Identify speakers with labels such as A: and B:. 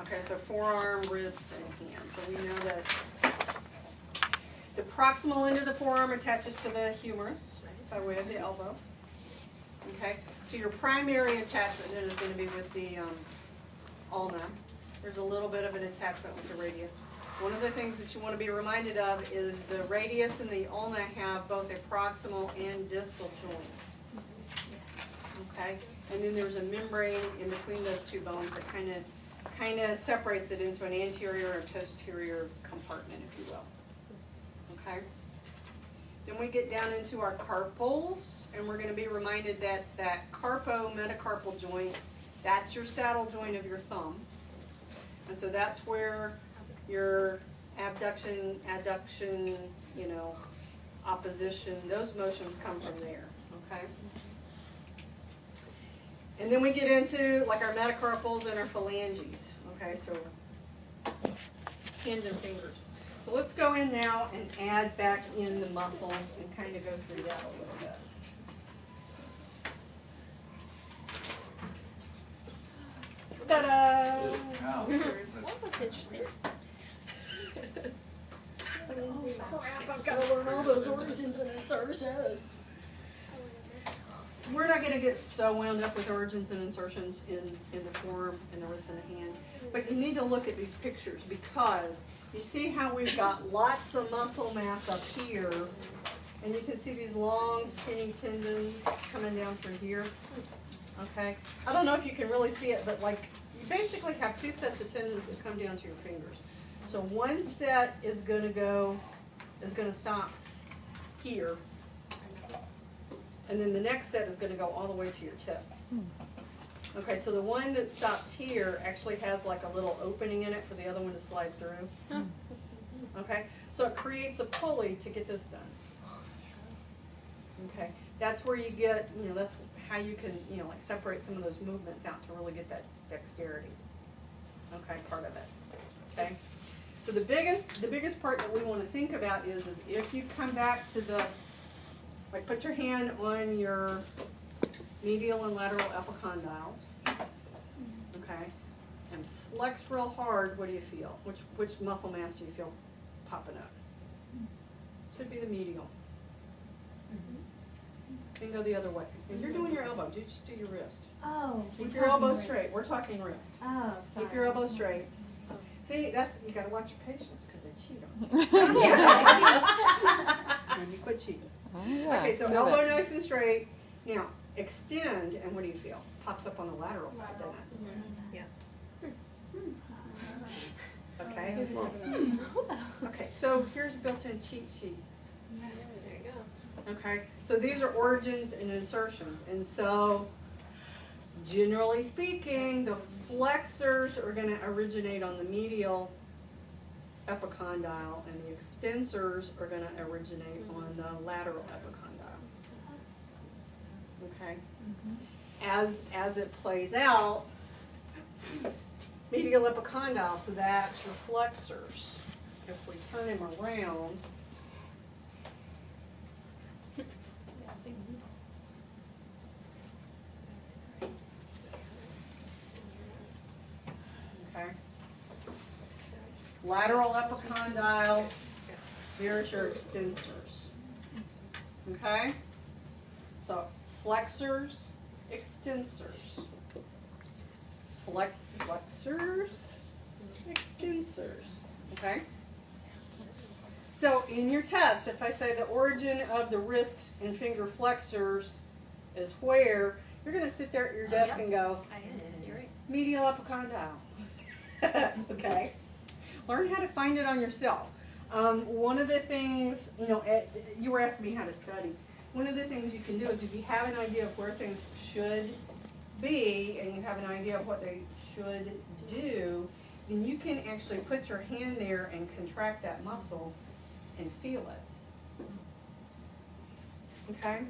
A: Okay, so forearm, wrist, and hand. So we know that the proximal end of the forearm attaches to the humerus by way of the elbow. Okay, so your primary attachment then is going to be with the ulna. There's a little bit of an attachment with the radius. One of the things that you want to be reminded of is the radius and the ulna have both a proximal and distal joint. Okay, and then there's a membrane in between those two bones that kind of separates it into an anterior or posterior compartment, if you will. Okay. Then we get down into our carpals, and we're going to be reminded that that carpo-metacarpal joint, that's your saddle joint of your thumb. And so that's where your abduction, adduction, you know, opposition, those motions come from there, okay? And then we get into like our metacarpals and our phalanges, okay? So hands and fingers. So let's go in now and add back in the muscles and kind of go through that a little bit. Ta-da!
B: That's interesting.
A: Crap, I've got to learn all those origins and insertions. We're not going to get so wound up with origins and insertions in the forearm and the wrist and the hand. But you need to look at these pictures because you see how we've got lots of muscle mass up here. And you can see these long skinny tendons coming down through here. Okay, I don't know if you can really see it, but like you basically have two sets of tendons that come down to your fingers. So one set is going to stop here, and then the next set is going to go all the way to your tip. Okay, so the one that stops here actually has like a little opening in it for the other one to slide through. Okay, so it creates a pulley to get this done. Okay, that's where you get, you know, that's how you can, you know, like separate some of those movements out to really get that dexterity. Okay, part of it. Okay, so the biggest part that we want to think about is if you come back to the, like, put your hand on your medial and lateral epicondyles. Okay, and flex real hard. What do you feel? Which muscle mass do you feel popping up? Should be the medial. Then go the other way. And you're doing your elbow. Just do your wrist.
B: Oh.
A: Keep your elbow straight. We're talking wrist.
B: Oh, sorry.
A: Keep your elbow straight. See, that's, you got to watch your patients because they cheat on you. And you quit cheating.
C: Oh, yeah.
A: Okay, so elbow nice and straight. Now extend, and what do you feel? Pops up on the lateral side, doesn't it? Yeah. Okay. Okay, so here's a built-in cheat sheet. Okay, so these are origins and insertions, and so generally speaking, the flexors are going to originate on the medial epicondyle, and the extensors are going to originate on the lateral epicondyle. Okay, as it plays out, medial epicondyle, so that's your flexors. If we turn him around. Okay. Lateral epicondyle, there's your extensors. Okay? So flexors, extensors. Flexors, extensors. Okay? So in your test, if I say the origin of the wrist and finger flexors is where, you're going to sit there at your desk and go, medial epicondyle. Okay? Learn how to find it on yourself. One of the things, you know, you were asking me how to study. One of the things you can do is if you have an idea of where things should be and you have an idea of what they should do, then you can actually put your hand there and contract that muscle and feel it. Okay?